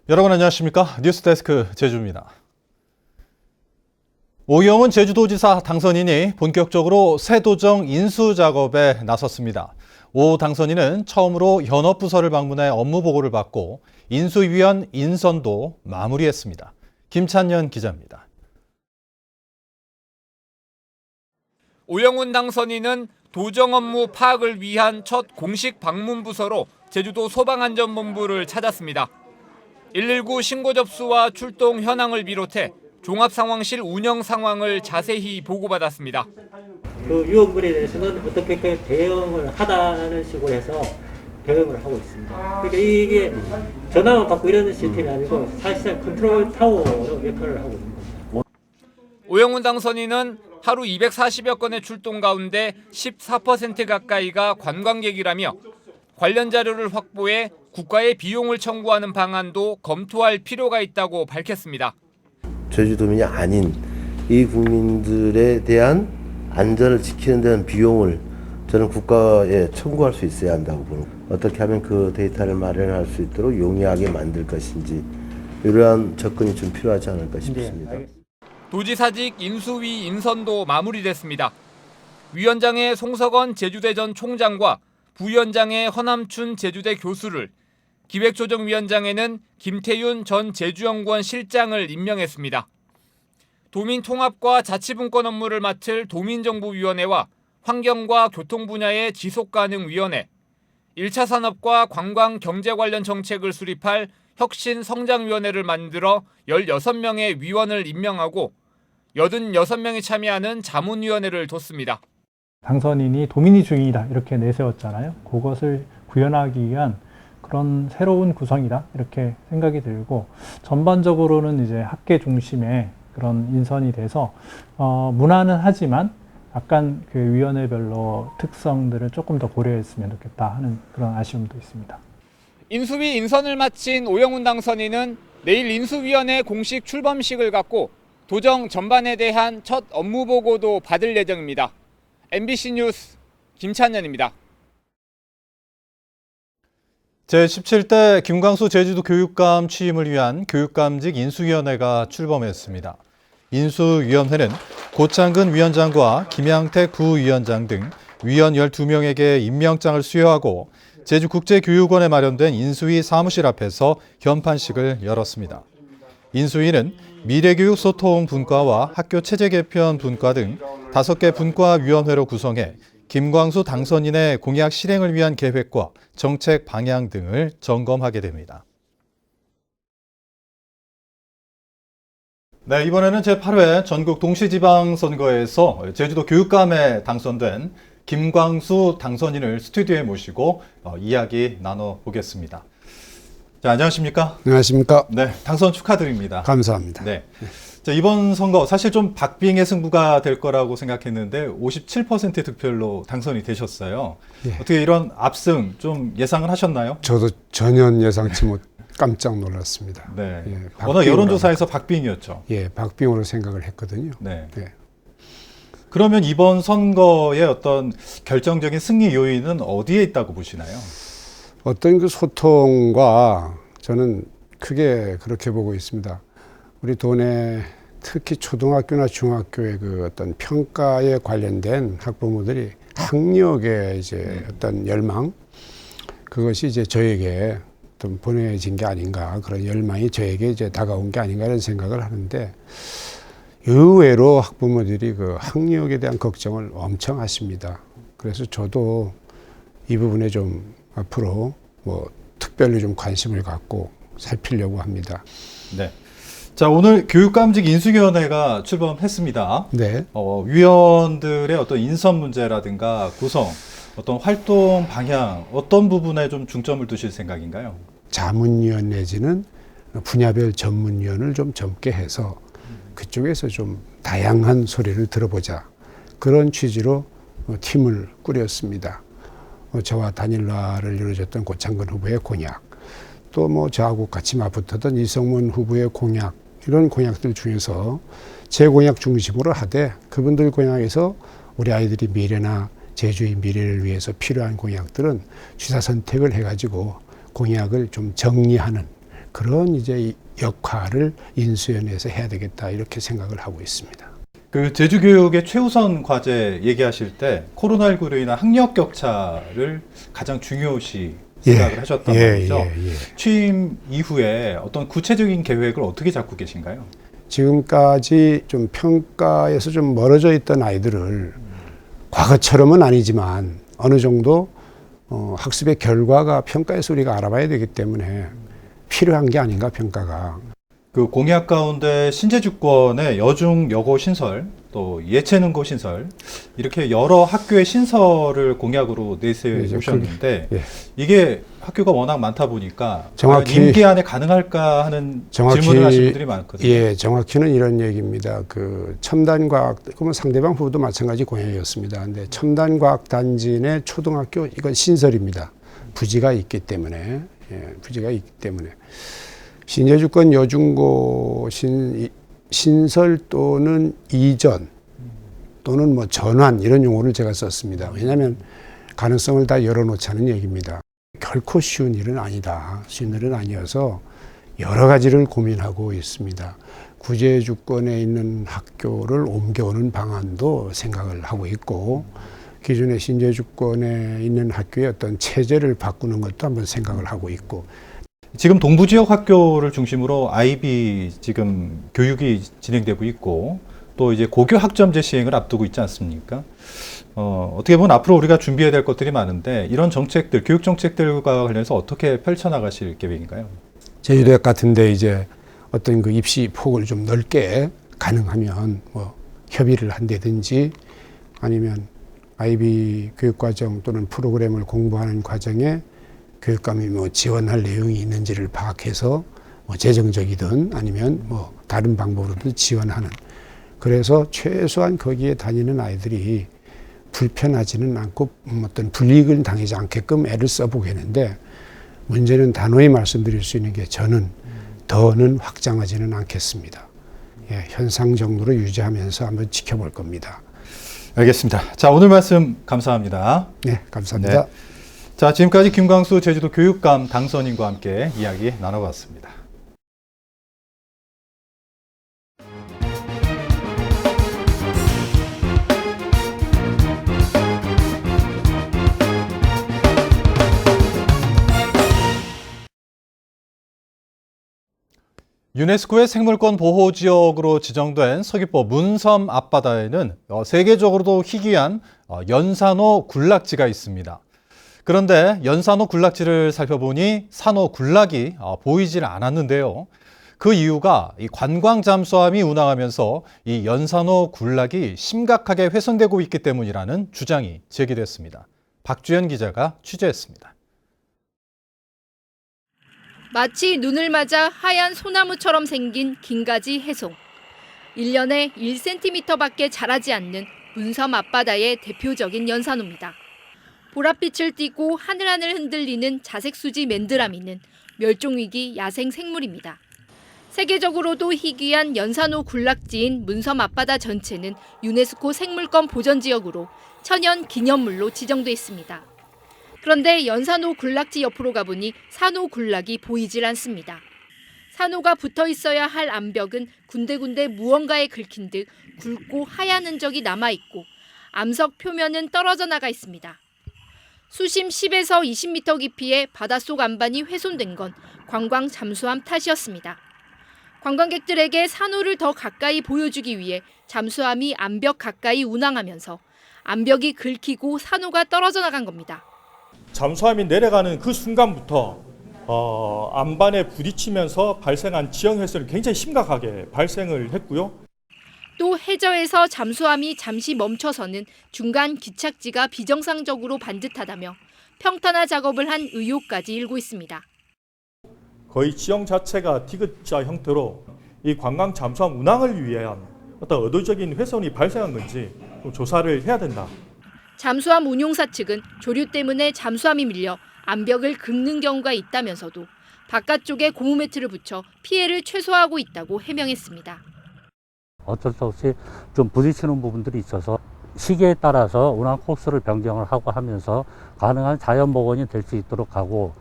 여러분 안녕하십니까? 뉴스데스크 제주입니다. 오영훈 제주도지사 당선인이 본격적으로 새 도정 인수 작업에 나섰습니다. 오 당선인은 처음으로 현업부서를 방문해 업무 보고를 받고 인수위원 인선도 마무리했습니다. 김찬년 기자입니다. 오영훈 당선인은 도정 업무 파악을 위한 첫 공식 방문 부서로 제주도 소방안전본부를 찾았습니다. 119 신고 접수와 출동 현황을 비롯해 종합상황실 운영 상황을 자세히 보고받았습니다. 그 위험물에 대해서는 어떻게 대응을 하다는 식으로 해서 대응을 하고 있습니다. 그러니까 이게 전화만 받고 이런 시스템이 아니고 사실상 컨트롤 타워로 역할을 하고 있는 겁니다. 오영훈 당선인은 하루 240여 건의 출동 가운데 14% 가까이가 관광객이라며 관련 자료를 확보해 국가에 비용을 청구하는 방안도 검토할 필요가 있다고 밝혔습니다. 제주도민이 아닌 이 국민들에 대한 안전을 지키는 데는 비용을 저는 국가에 청구할 수 있어야 한다고 보는 거예요. 어떻게 하면 그 데이터를 마련할 수 있도록 용이하게 만들 것인지 이러한 접근이 좀 필요하지 않을까 싶습니다. 도지사직 인수위 인선도 마무리됐습니다. 위원장의 송석원 제주대전 총장과 부위원장의 허남춘 제주대 교수를, 기획조정위원장에는 김태윤 전 제주연구원 실장을 임명했습니다. 도민통합과 자치분권 업무를 맡을 도민정보위원회와 환경과 교통 분야의 지속가능위원회, 1차 산업과 관광 경제 관련 정책을 수립할 혁신성장위원회를 만들어 16명의 위원을 임명하고 86명이 참여하는 자문위원회를 뒀습니다. 당선인이 도민이 중인이다 이렇게 내세웠잖아요. 그것을 구현하기 위한 그런 새로운 구성이다 이렇게 생각이 들고, 전반적으로는 이제 학계 중심의 그런 인선이 돼서 무난은 하지만 약간 그 위원회별로 특성들을 조금 더 고려했으면 좋겠다 하는 그런 아쉬움도 있습니다. 인수위 인선을 마친 오영훈 당선인은 내일 인수위원회 공식 출범식을 갖고 도정 전반에 대한 첫 업무 보고도 받을 예정입니다. MBC 뉴스 김찬현입니다. 제17대 김광수 제주도 교육감 취임을 위한 교육감직 인수위원회가 출범했습니다. 인수위원회는 고창근 위원장과 김양택 부위원장 등 위원 12명에게 임명장을 수여하고 제주국제교육원에 마련된 인수위 사무실 앞에서 현판식을 열었습니다. 인수위는 미래교육 소통 분과와 학교 체제 개편 분과 등 5개 분과위원회로 구성해 김광수 당선인의 공약 실행을 위한 계획과 정책 방향 등을 점검하게 됩니다. 네, 이번에는 제8회 전국 동시지방선거에서 제주도 교육감에 당선된 김광수 당선인을 스튜디오에 모시고 이야기 나눠보겠습니다. 자, 안녕하십니까? 안녕하십니까? 네, 당선 축하드립니다. 감사합니다. 네. 자, 이번 선거 사실 좀 박빙의 승부가 될 거라고 생각했는데 57% 득표로 당선이 되셨어요. 예. 어떻게 이런 압승 좀 예상을 하셨나요? 저도 전혀 예상치 못 깜짝 놀랐습니다. 네. 예, 워낙 여론조사에서 박빙이었죠. 예, 박빙으로 생각을 했거든요. 네. 예. 그러면 이번 선거의 어떤 결정적인 승리 요인은 어디에 있다고 보시나요? 어떤 그 소통과 저는 크게 그렇게 보고 있습니다. 우리 도내 특히 초등학교나 중학교의 그 어떤 평가에 관련된 학부모들이 학력의 이제 어떤 열망, 그것이 이제 저에게 좀 보내진 게 아닌가, 그런 열망이 저에게 이제 다가온 게 아닌가 이런 생각을 하는데, 의외로 학부모들이 그 학력에 대한 걱정을 엄청 하십니다. 그래서 저도 이 부분에 좀 앞으로 뭐 특별히 좀 관심을 갖고 살피려고 합니다. 네. 자, 오늘 교육감직 인수위원회가 출범했습니다. 네. 위원들의 어떤 인선 문제라든가 구성, 어떤 활동 방향, 어떤 부분에 좀 중점을 두실 생각인가요? 자문위원 내지는 분야별 전문위원을 좀 젊게 해서 그쪽에서 좀 다양한 소리를 들어보자, 그런 취지로 팀을 꾸렸습니다. 저와 단일화를 이루어졌던 고창근 후보의 공약, 또 뭐 저하고 같이 맞붙었던 이성문 후보의 공약, 이런 공약들 중에서 제 공약 중심으로 하되 그분들 공약에서 우리 아이들이 미래나 제주의 미래를 위해서 필요한 공약들은 취사 선택을 해가지고 공약을 좀 정리하는 그런 이제 역할을 인수위원회에서 해야 되겠다 이렇게 생각을 하고 있습니다. 그 제주교육의 최우선 과제 얘기하실 때 코로나19로 인한 학력 격차를 가장 중요시 생각을 하셨단 말이죠. 취임 이후에 어떤 구체적인 계획을 어떻게 잡고 계신가요? 지금까지 좀 평가에서 좀 멀어져 있던 아이들을 과거처럼은 아니지만 어느 정도 학습의 결과가 평가에서 우리가 알아봐야 되기 때문에 필요한 게 아닌가, 평가가. 그 공약 가운데 신재주권의 여중 여고 신설, 또 예체능고 신설, 이렇게 여러 학교의 신설을 공약으로 내세우셨는데 예. 이게 학교가 워낙 많다 보니까 정확히 과연 임기 안에 가능할까 하는 질문을 하시는 분들이 많거든요. 예, 정확히는 이런 얘기입니다. 그 첨단과학, 그러면 상대방 후보도 마찬가지 공약이었습니다. 근데 첨단과학단지 내 초등학교, 이건 신설입니다. 부지가 있기 때문에, 부지가 있기 때문에. 신재주권 여중고 신설 또는 이전 또는 뭐 전환 이런 용어를 제가 썼습니다. 왜냐하면 가능성을 다 열어놓자는 얘기입니다. 결코 쉬운 일은 아니다. 쉬운 일은 아니어서 여러 가지를 고민하고 있습니다. 구제주권에 있는 학교를 옮겨오는 방안도 생각을 하고 있고 기존의 신재주권에 있는 학교의 어떤 체제를 바꾸는 것도 한번 생각을 하고 있고 지금 동부 지역 학교를 중심으로 아이비 지금 교육이 진행되고 있고 또 이제 고교 학점제 시행을 앞두고 있지 않습니까? 어떻게 보면 앞으로 우리가 준비해야 될 것들이 많은데 이런 정책들, 교육 정책들과 관련해서 어떻게 펼쳐나가실 계획인가요? 제주대학 같은데 이제 어떤 그 입시 폭을 좀 넓게 가능하면 뭐 협의를 한다든지 아니면 아이비 교육과정 또는 프로그램을 공부하는 과정에 교육감이 뭐 지원할 내용이 있는지를 파악해서 뭐 재정적이든 아니면 뭐 다른 방법으로든 지원하는. 그래서 최소한 거기에 다니는 아이들이 불편하지는 않고 어떤 불이익을 당하지 않게끔 애를 써보겠는데 문제는 단호히 말씀드릴 수 있는 게 저는 더는 확장하지는 않겠습니다. 예, 현상 정도로 유지하면서 한번 지켜볼 겁니다. 알겠습니다. 자, 오늘 말씀 감사합니다. 네, 감사합니다. 네. 자, 지금까지 김광수 제주도 교육감 당선인과 함께 이야기 나눠봤습니다. 유네스코의 생물권 보호 지역으로 지정된 서귀포 문섬 앞바다에는 세계적으로도 희귀한 연산호 군락지가 있습니다. 그런데 연산호 군락지를 살펴보니 산호 군락이 보이질 않았는데요. 그 이유가 이 관광 잠수함이 운항하면서 이 연산호 군락이 심각하게 훼손되고 있기 때문이라는 주장이 제기됐습니다. 박주연 기자가 취재했습니다. 마치 눈을 맞아 하얀 소나무처럼 생긴 긴가지 해송. 1년에 1cm밖에 자라지 않는 문섬 앞바다의 대표적인 연산호입니다. 보랏빛을 띠고 하늘하늘 흔들리는 자색수지 맨드라미는 멸종위기 야생 생물입니다. 세계적으로도 희귀한 연산호 군락지인 문섬 앞바다 전체는 유네스코 생물권 보전지역으로 천연 기념물로 지정돼 있습니다. 그런데 연산호 군락지 옆으로 가보니 산호 군락이 보이질 않습니다. 산호가 붙어 있어야 할 암벽은 군데군데 무언가에 긁힌 듯 굵고 하얀 흔적이 남아있고 암석 표면은 떨어져 나가 있습니다. 수심 10에서 20m 깊이의 바닷속 안반이 훼손된 건 관광 잠수함 탓이었습니다. 관광객들에게 산호를 더 가까이 보여주기 위해 잠수함이 암벽 가까이 운항하면서 암벽이 긁히고 산호가 떨어져 나간 겁니다. 잠수함이 내려가는 그 순간부터 안반에 부딪히면서 발생한 지형 훼손이 굉장히 심각하게 발생을 했고요. 또 해저에서 잠수함이 잠시 멈춰서는 중간 기착지가 비정상적으로 반듯하다며 평탄화 작업을 한 의혹까지 일고 있습니다. 거의 지형 자체가 디귿자 형태로 이 관광 잠수함 운항을 위한 어떤 의도적인 훼손이 발생한 건지 조사를 해야 된다. 잠수함 운용사 측은 조류 때문에 잠수함이 밀려 암벽을 긁는 경우가 있다면서도 바깥쪽에 고무 매트를 붙여 피해를 최소화하고 있다고 해명했습니다. 어쩔 수 없이 좀 부딪히는 부분들이 있어서 시기에 따라서 운항 코스를 변경을 하고 하면서 가능한 자연 복원이 될 수 있도록 하고.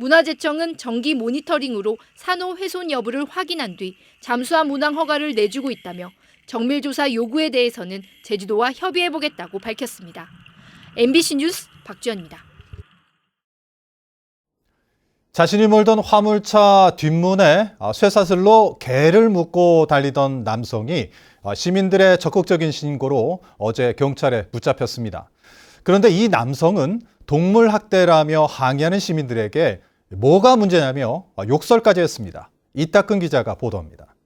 문화재청은 정기 모니터링으로 산호 훼손 여부를 확인한 뒤 잠수함 운항 허가를 내주고 있다며 정밀조사 요구에 대해서는 제주도와 협의해보겠다고 밝혔습니다. MBC 뉴스 박주연입니다. 자신이 몰던 화물차 뒷문에 쇠사슬로 개를 묶고 달리던 남성이 시민들의 적극적인 신고로 어제 경찰에 붙잡혔습니다. 그런데 이 남성은 동물 학대라며 항의하는 시민들에게 뭐가 문제냐며 욕설까지 했습니다. 이따금 기자가 보도합니다.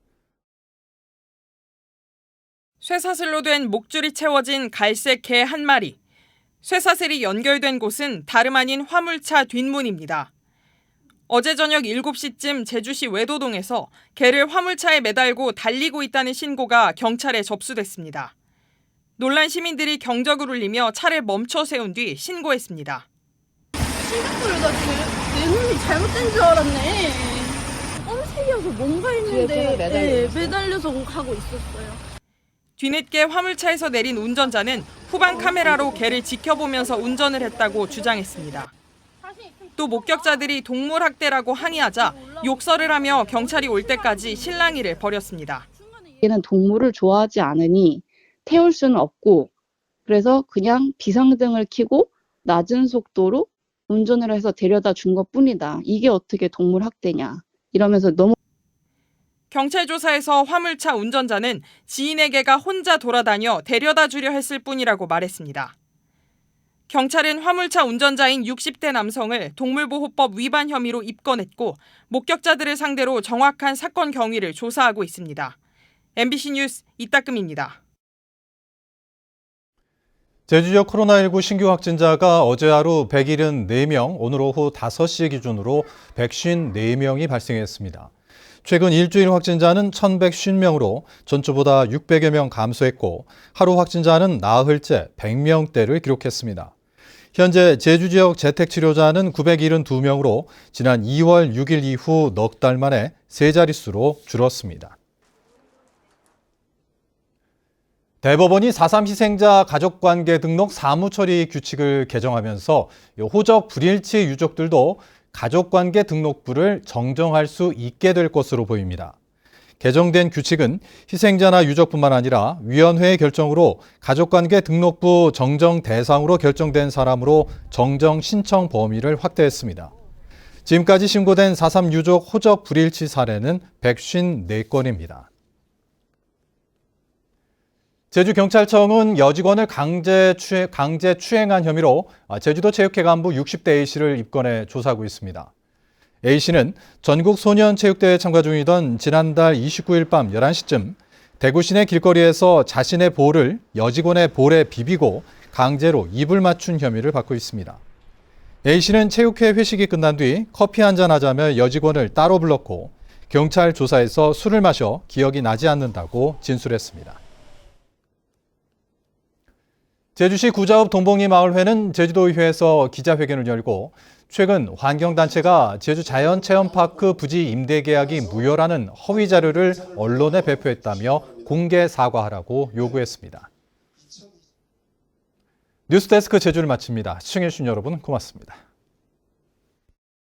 쇠사슬로 된 목줄이 채워진 갈색 개 한 마리. 쇠사슬이 연결된 곳은 다름 아닌 화물차 뒷문입니다. 어제 저녁 7시쯤 제주시 외도동에서 개를 화물차에 매달고 달리고 있다는 신고가 경찰에 접수됐습니다. 놀란 시민들이 경적을 울리며 차를 멈춰 세운 뒤 신고했습니다. 신고를 내 눈이 잘못된 줄 알았네. 껌새여서 뭔가 했는데 매달려서 가고 있었어요. 뒤늦게 화물차에서 내린 운전자는 후방 카메라로 개를 지켜보면서 운전을 했다고 주장했습니다. 또 목격자들이 동물 학대라고 항의하자 욕설을 하며 경찰이 올 때까지 실랑이를 벌였습니다. 얘는 동물을 좋아하지 않으니 태울 수는 없고 그래서 그냥 비상등을 켜고 낮은 속도로 운전을 해서 데려다 준 것뿐이다. 이게 어떻게 동물 학대냐 이러면서 너무 경찰 조사에서 화물차 운전자는 지인에게가 혼자 돌아다녀 데려다 주려 했을 뿐이라고 말했습니다. 경찰은 화물차 운전자인 60대 남성을 동물보호법 위반 혐의로 입건했고 목격자들을 상대로 정확한 사건 경위를 조사하고 있습니다. MBC 뉴스 이따금입니다. 제주 지역 코로나19 신규 확진자가 어제 하루 174명, 오늘 오후 5시 기준으로 154명이 발생했습니다. 최근 일주일 확진자는 1,150명으로 전주보다 600여 명 감소했고 하루 확진자는 나흘째 100명대를 기록했습니다. 현재 제주 지역 재택치료자는 972명으로 지난 2월 6일 이후 넉 달 만에 세 자릿수로 줄었습니다. 대법원이 4.3 희생자 가족관계 등록 사무처리 규칙을 개정하면서 호적 불일치 유족들도 가족관계 등록부를 정정할 수 있게 될 것으로 보입니다. 개정된 규칙은 희생자나 유족뿐만 아니라 위원회의 결정으로 가족관계 등록부 정정 대상으로 결정된 사람으로 정정 신청 범위를 확대했습니다. 지금까지 신고된 4.3 유족 호적 불일치 사례는 154건입니다. 제주경찰청은 여직원을 강제 추행한 혐의로 제주도 체육회 간부 60대 A씨를 입건해 조사하고 있습니다. A씨는 전국소년체육대회에 참가 중이던 지난달 29일 밤 11시쯤 대구 시내 길거리에서 자신의 볼을 여직원의 볼에 비비고 강제로 입을 맞춘 혐의를 받고 있습니다. A씨는 체육회 회식이 끝난 뒤 커피 한잔 하자며 여직원을 따로 불렀고 경찰 조사에서 술을 마셔 기억이 나지 않는다고 진술했습니다. 제주시 구자읍 동봉리 마을회는 제주도의회에서 기자회견을 열고 최근 환경단체가 제주 자연체험파크 부지 임대 계약이 무효라는 허위 자료를 언론에 배포했다며 공개 사과하라고 요구했습니다. 뉴스데스크 제주를 마칩니다. 시청해주신 여러분 고맙습니다.